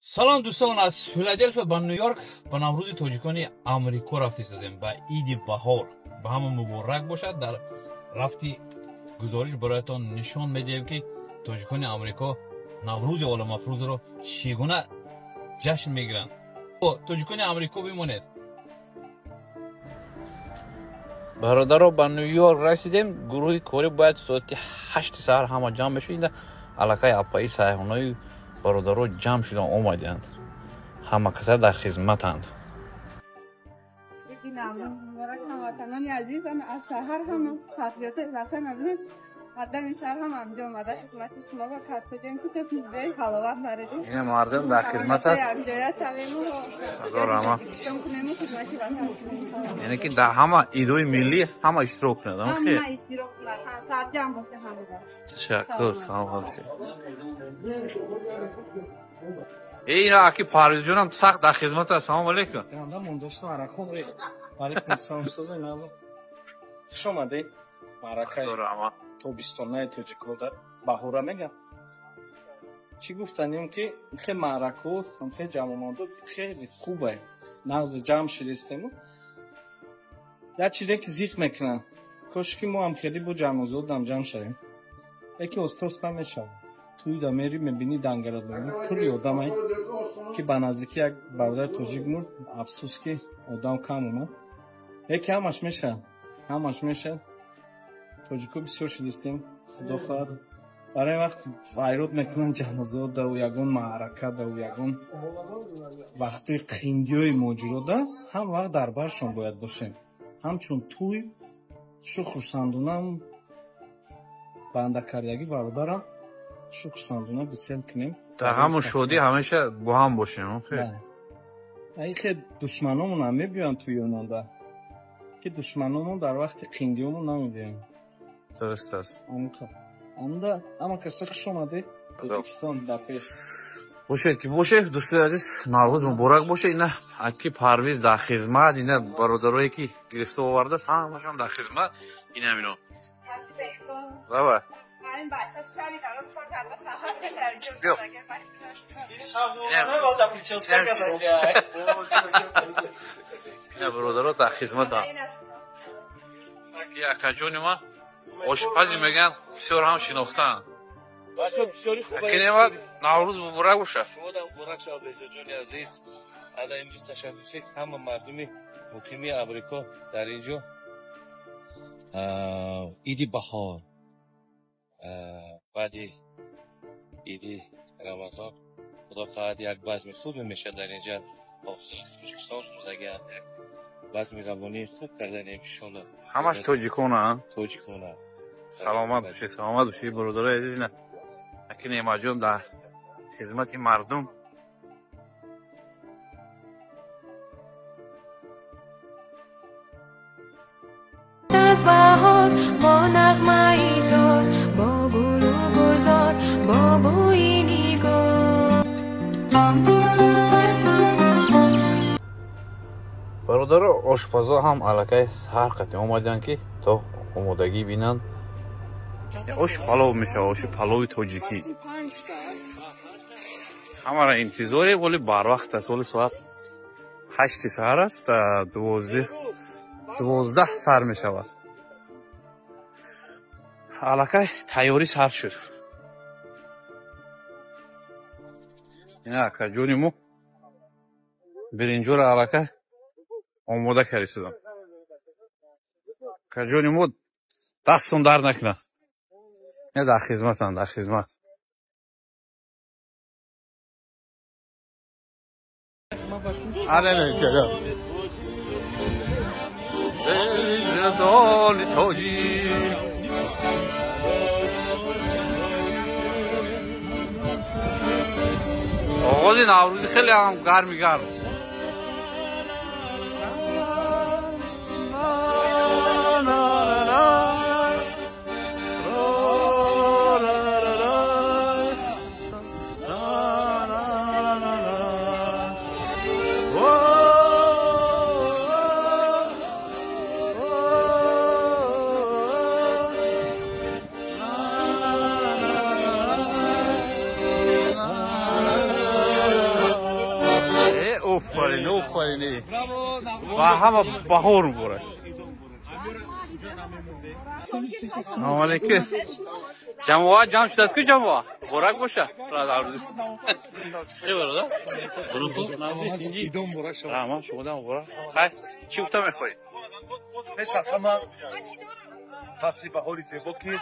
سلام دوستان، از فیلادلفیا به نیویورک به نوروز تاجیکان آمریکا رفته استادیم به عید بهار. به همه مبارک باشد. در رفتی گزارش برایتان نشان میدیم که تاجیکان آمریکا نوروز عالم مفروض رو چگونه جشن میگیرند. تاجیکان آمریکا بمانید. برادرها به نیویورک رسیدیم. گروه کاری باید ساعت 8 سحر همه جمع بشوید. علاقه اپایی سایحونای برادرها جمع شدن آمدند. همه کسا در خدمتند. مبارک هموطنان عزیزم. از سحر هم تحصیلات وطن امروز قدم سر هم انجام آمده خدمت شما با کسادیم که تشریف بیایید حلاوت بردیم. این مردم در خدمت است. یعنی که در همه ایدوی ملی همه اشتراک ندارم. همه اشتراک ندارم. سرجم باشه همه. تشکر. سلام علیکم. اینا اکی پرویز جونم سخت در خدمت است. سلام علیکم. یعنی مندوشت عرقم ری. علیکم السلام سوزی نازم. خوش آمدید. معرکه تابستانه تاجیک‌ها در بهار میگم. چی گفتنیم که خیلی معرکه خیلی جمع مانده خیلی خوبه. نازم جمع شدیم. یا چیزی که زیق میکنن. کاش که ما هم خیلی با جمع زود جمع شدیم. یکی استرس نمیشه. توی دمیری میبینی دنگرات میبینی کلی آدمایی که به نزدیکی یک برادر تاجیک مرد. افسوس که آدم کم اومد. یکی همش میشه تاجیکو بسیار شدیستیم. خدا خواهد برای وقت ویرود میکنن جنازه ده و یگون معرکه ده و یگون وقتی قیندی های ماجرا ده هم وقت در برشان باید باشیم. همچون توی شکر سندونه بنده کردگی برادرم شکر سندونه بسیار کنیم. در همون شادی همیشه با هم باشیم. این خیلی دشمنامون هم میبیان توی اونان ده که دشمنامون در وقت قیندیمون نمیدیم. درست است. اما کسی خوش آمده تاجیکستان در پیش باشید که باشه. دوستان عزیز نوروز مبارک باشه. اینا اکی پرویز در خدمت. اینا برادرایی که گرفته آورده است همشون در خدمت. اینا مینا بابا این بچه شبی درست کار کرده سحر در اینجا بیا اینا برادرها در خدمت هم. اکا جون ما آشپزی میگن بسیار هم شناختن. بچه بسیاری خوبه. اکنیمه نوروز مبارک باشه. شما در مبارک شما بهزا جان عزیز. الان امروز تشخصی همه مردم مقیمی امریکا در اینجا عید بهار بعد عید رمضان خدا خواهد یک بزم خوب میشه در اینجا حافظ تاجیکستان خودگه بزم روانی خوب کردن انشالله. همش تاجیکونه. سلامت باشی برادرای عزیز. نه اکنی ماجوم در خدمت مردم. از بهار با نغمه‌ای دار با گل و گلزار با بوی نیگار. برادر آشپزا هم علاقه سحر قطعی آمدن که تا آمادگی بینن. آش پلو میشه. آش پلوی تاجیکی همه را انتظاره ولی بر وقت است. ولی ساعت 8 سحر است. 12 سحر میشود. علاقه تیاری سر شد. این اکا جونی مو برینجور علاقه آماده کردی شدم. اکا جونی مو دستون در نکنه. نه در خدمتند. در خدمت. نه زندان تاجیک آغاز نوروزی خیلی هم گرم. آفرینی و همه بهار مبارک. سلام علیکم. جمع شده است که جمع مبارک باشه. چه برادر؟ ایدون مبارک شما. تمام شما مبارک. خاص چی گفتم میخوای؟ پیش از همه فصل بهاری زیبا که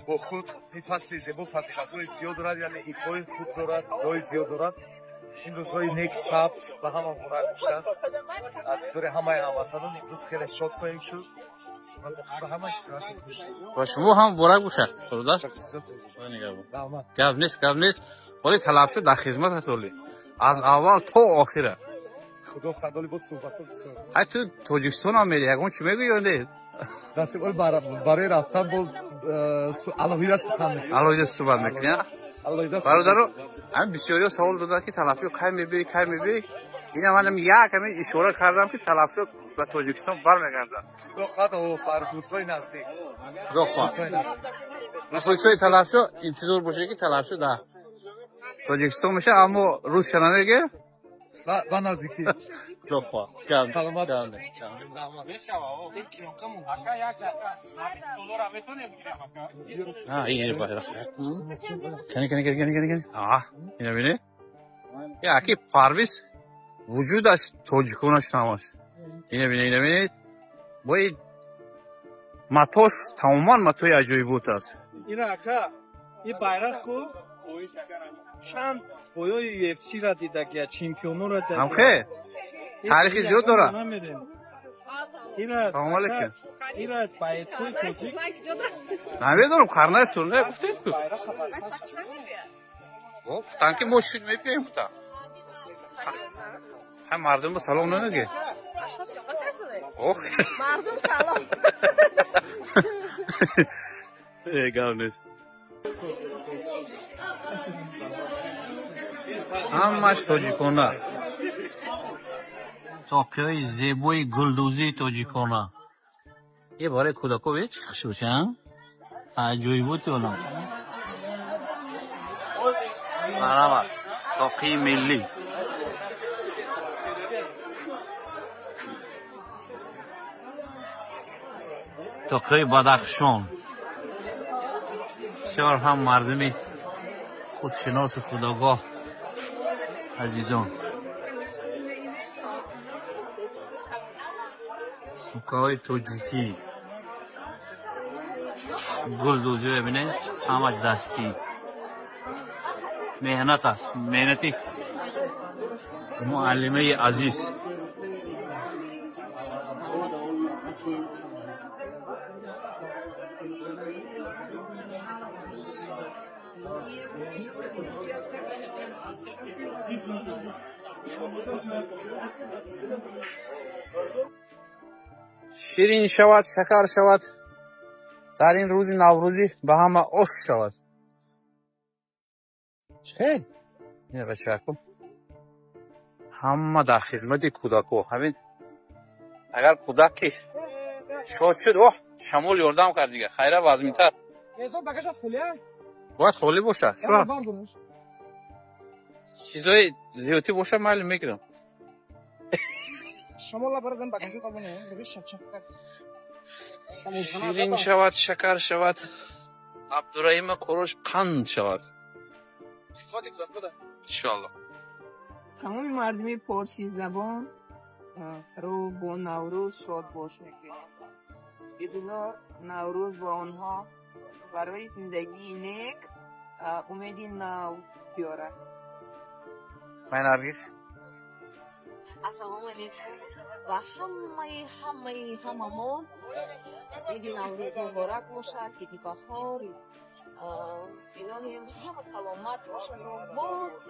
با خود این فصل زیبا فضیلت‌های زیاد دارد، یعنی ایک‌های خوب دارد، رای زیاد دارد. این روزهای نیک سبز به همه مبارک باشد. از دور همه هموطنان امروز خیلی شاد خواهیم شد و به همه استراحت خوش. و شما هم مبارک باشه. برادر. گپ نیست. ولی طلب شد در خدمت هستید. از اول تا آخره. خدا خدای با صحبت بسیار. حتی تاجیکستان هم میری یگان چی میگی یا نه؟ دست اول برای رفتن با الهیده سخن میکنم. الهیده صحبت میکنی؟ برادر هم بسیاری سوال دادن که طلب شد کی میبری. اینا منم یک کمی اشاره کردم که طلب شد به تاجیکستان برمیگردن. خدا برگوسای نزدیک. روسای طلب شد انتظار باشه که طلب شد در تاجیکستان میشه، اما روس چه نمیگه؟ با نزدیکی. سلامت. این باشه. کنی. اینا ببینید. یکی پرویز وجودش تاجیکانش نماش. اینا ببینید. باید ماتوش تماما ماتوی عجیب بود است. اینا اکا این bayrak کو چند بویای UFC را دیدگی چمپیونو را دیدگی. هم خیر. تاریخی زیاد داره. سلام علیکم. اینا بایتوی توجیک. نمیدونم کارنای سرونه گفتید تو. گفتن که ما شد میپیم گفتن. هم مردم با سلام نمیگه. مردم سلام. گاونس. همش تاجیکانه. تاپیای زیبای گلدوزی تاجیکانه. یه باره کودکوی چخش باشم. عجیب بود اونا. مرحبا. تاقی ملی. تاقی بدخشان. بسیار هم مردمی خودشناس خودآگاه عزیزان. سوکای توجیکی گلدوزی ببینید همش دستی مهنت است، مهنتی معلمه عزیز. شیرین شود، شکر شود، در این روز نوروزی به همه عشق شود. خیلی اینه بچه کن همه در خدمت کودکو. همین اگر کودکی شاد شد شمال یاردم کرد دیگه خیره وزمین‌تر باید خالی باشه. چیزای زیادی باشه معلوم میگیرم. شیرین شود، شکر شود، عبدالرحیم کوروش قند شود انشالله. تمام مردمی پارسی زبان رو با نوروز شاد باش میکنیم. بدون نوروز با آنها برای زندگی نیک امیدی نو بیاره. من نرگس السلام علیکم و هممون عید نوروز مبارک باشه. عید بهار الهی همه سلامت باشن و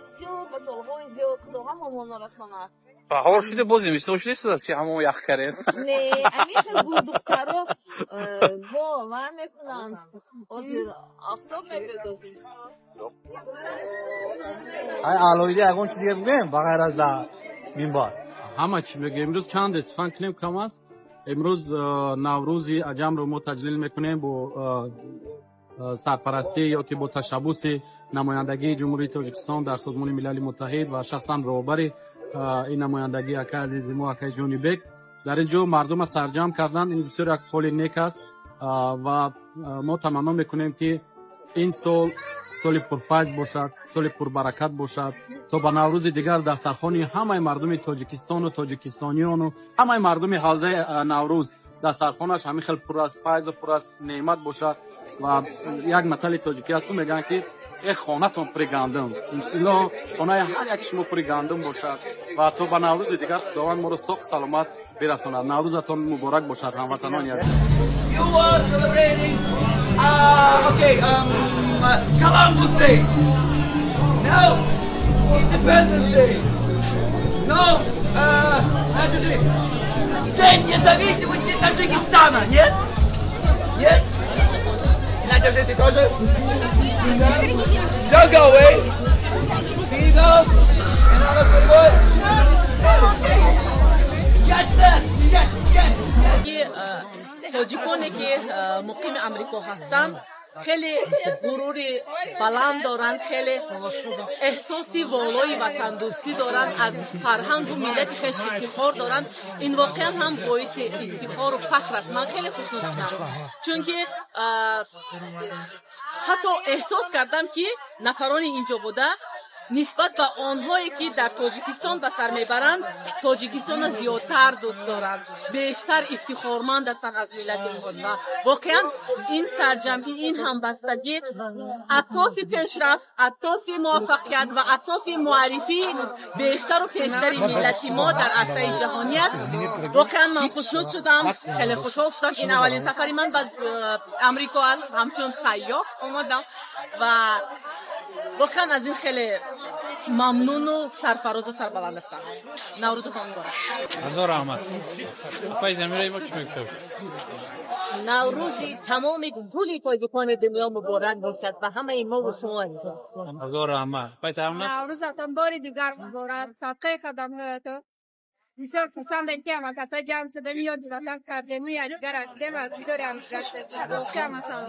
بسیار به سالهای زیاد خدا هممون رساند. بهار شده باز نمیستوش نیست است که همون یخ کرد. نه امیخ گل دخترها باور میکنن از آفتاب میپردازید. ای الهیده اگون چی دیگه بگیم بغیر از در منبر همه چی بگیم. امروز چند اسفند کنیم کم است. امروز نوروزی عجم رو ما تجلیل میکنیم با سرپرستی یا که با تشبوس نمایندگی جمهوری تاجیکستان در سازمان ملل متحد و شخصا رهبر این نمایندگی اکای عزیز ما اکای جونی بیگ در اینجا مردم سرجم کردند. این بسیار یک سال نیک است و ما تمنا میکنیم که این سال پرفیض باشد، سال پربرکت باشد تا به نوروز دیگر دسترخوان همه مردم تاجیکستان و تاجیکستانیان و همه مردم حوزه نوروز دسترخوانش همین خیلی پر از فیض و پر از نعمت باشد. و یک مثل تاجیکی است میگن که یک خانه تون پرگندم، انشالله خانه هر یک شما پرگندم باشد و تا به نوروز دیگر خداوند ما رو سخت سلامت برساند. نوروزتون مبارک باشد هموطنان عزیز. You are celebrating Columbus Day. No, Independence Day. No, День независимости Таджикистана. Нет? Нет? Надя же, ты тоже? Don't go away. Seagulls and all us good. Catch that. Catch. تاجیکانی که مقیم امریکا هستند خیلی غروری بلند دارند، خیلی احساسی والای وطن دوستی دارند، از فرهنگ و ملت خیش افتخار دارند. این واقعا هم باعث افتخار و فخر است. من خیلی خوشنود شدم چون که حتی احساس کردم که نفران اینجا بوده نسبت به آنهایی که در تاجیکستان به سر میبرند تاجیکستان زیادتر دوست دارند، بیشتر افتخارمند هستند از ملت خود. و واقعا این سرجمعی، این همبستگی اساس پیشرفت، اساس موفقیت و اساس معرفی بیشتر و بیشتر ملت ما در عرصه جهانی است. واقعا من خوشنود شدم، خیلی خوشحال شدم. این اولین سفری من به امریکا است، همچون سیاح آمدم و واقعا از این خیلی ممنون و سرفراز و سربلند هستم. نوروزتان مبارک. هزار رحمت. فایز امیرای ما چی میگه؟ نوروزی تمام گلی تاجیکان دنیا مبارک باشد و همه ما و شما. هزار رحمت. فایز امیرای نوروزتان باری دیگر مبارک. صدقه قدم تو. بسیار خوشحالم که ما کسای جمع شده میاد وطن کرده میاد دیگر دیدم از دور هم گشته. واقعا مثلا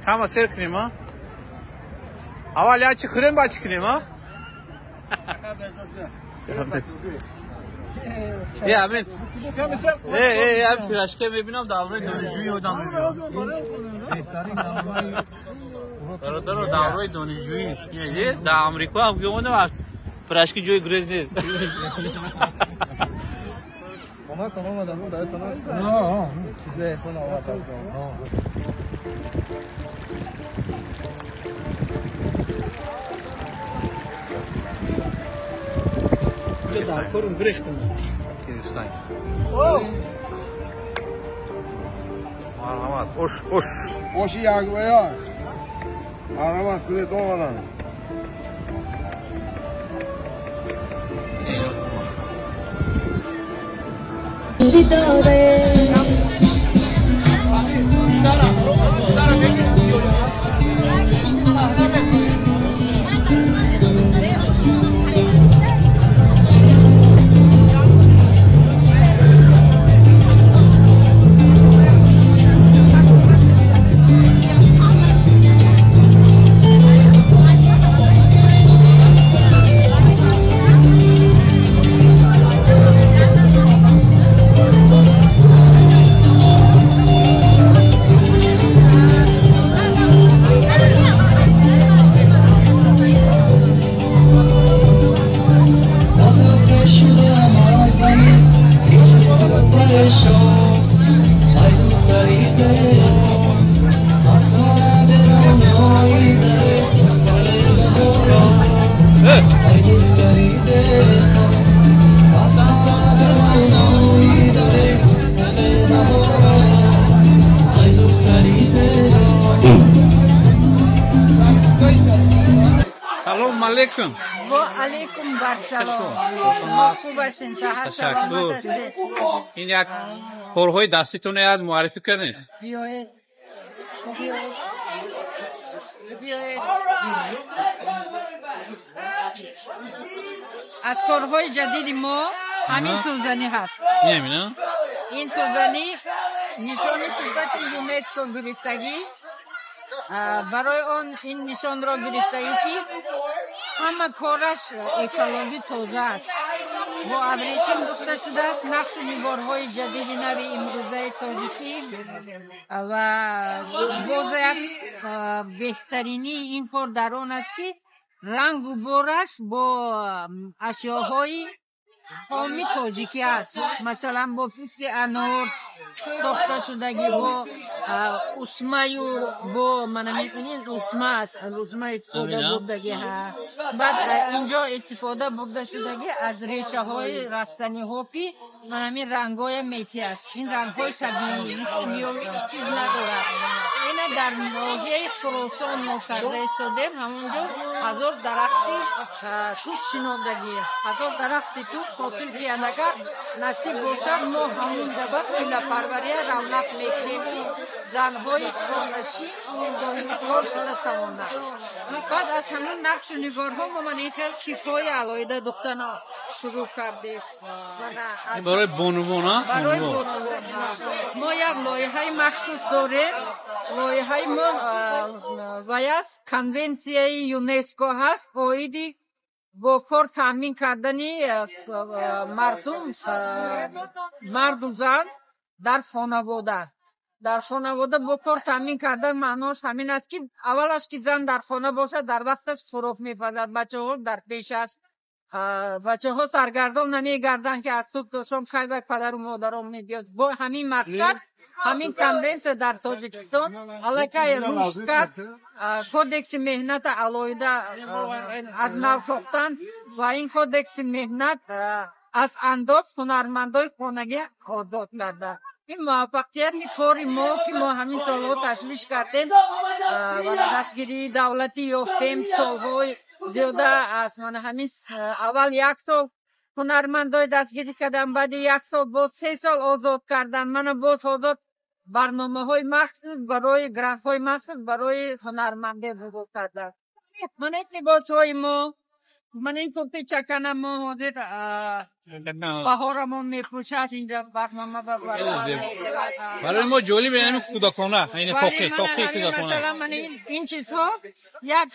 Kama ser klima. Hava ya çıkırım ba çıkırım ha. یه همین همین پیراشکه میبینم دورای دانشجویی آدم میبینم برادر دورای دانشجویی یه در امریکا هم بیامده و پیراشکی جوی گریز نیست تمام آدم داره تمام چیزه احسان آورد در کارم گرفتم مرحمت oş Oşi yağmaya. Aramat kule doğmadan. سلام علیکم و علیکم بر سلام شما خوب هستین صحت سلامت هستید این یک کارهای دستیتون یاد معرفی کنید بیایید از کارهای جدید ما همین سوزنی هست این سوزنی نشان صفت یونسکو گرفتگی برای آن این نشان را گرفتگی که همه کارش اکولوژی تازه است با ابریشم گفته شده است نقش و نگارهای جدید نوی امروزه تاجیکی و باز یک بهترینی این کار در آن است که رنگ و بارش با اشیاهای خامی تاجیکی است مثلا با پوست انار ساخته شدگی با اسمه و با من می‌بینید اسمه است اسمه استفاده بودگی ها بعد اینجا استفاده بوده شدگی از ریشه های رستنی هافی من همین رنگ های میتی است این رنگ های طبیعی چیز نداره این در ناحیه خراسان ما کرده استادیم همونجا هزار درختی توت شناندگی هزار درختی توت حاصل بیانگر نصیب باشد ما همونجا با پله پروری رونق میکنیم که زنهای خانشی صاحب کار شده توانند بعد از همون نقش و نگارها ما من این خیلی کیفای علایده دختن شروع کردیم برای بانوان برای بانوان ما یک لایحه مخصوص داریم لایحه ما ویست کنونسیای یونسکو هست قایدی با کار تامین کردنی مرد و زن در خانواده با کار تامین کردن معناش همین است که اولش که زن در خانه باشه در وقتش فروغ می‌پزد بچه ها در پیشش بچه ها سرگردان نمیگردن که از صبح تا شام خیلی پدر و مادران میبیاد با همین مقصد همین کنونس در تاجیکستان علاقه رشد کرد کودکس مهنت علایده از نو ساختن و این کودکس مهنت از انداز هنرمندای خانگی آزاد کرده این موفقیت کاری ما که ما همین سالها تشویش کردیم و دستگیری دولتی یافتیم سالهای زیاده از من همین اول یک سال هنرمندای دستگیری کردم بعد یک سال باز 3 سال آزاد کردن من باز آزاد برنامه های مخصوص برای گرانت های مخصوص برای هنرمنده بزرگ کردن من لباس های ما من این توفی چکنم مادر بهارمون میپوشد اینجا برنامه برای ما جولی بینیم کودکانه این توقی کودکانه مثلا من این چیزها یک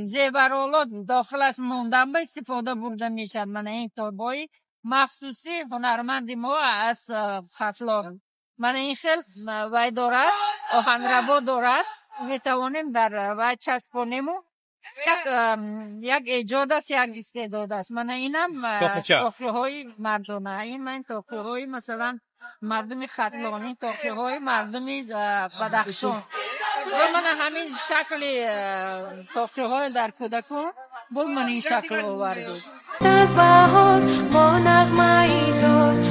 زیورالات داخل از موندن به استفاده برده میشد. من این توبای مخصوصی هنرمند ما از خطلان من این خیلی وای دارد آهنربا دارد میتوانیم در وای چسبانیم یک ایجاد است یک استعداد است. من اینم توقیه های مردمه این من توقیه های مثلا مردم خطلانی توقیه های مردم بدخشان و من همین شکل توقیه های در کودکان بود من این شکل آورده از بهار با نغمه ای تو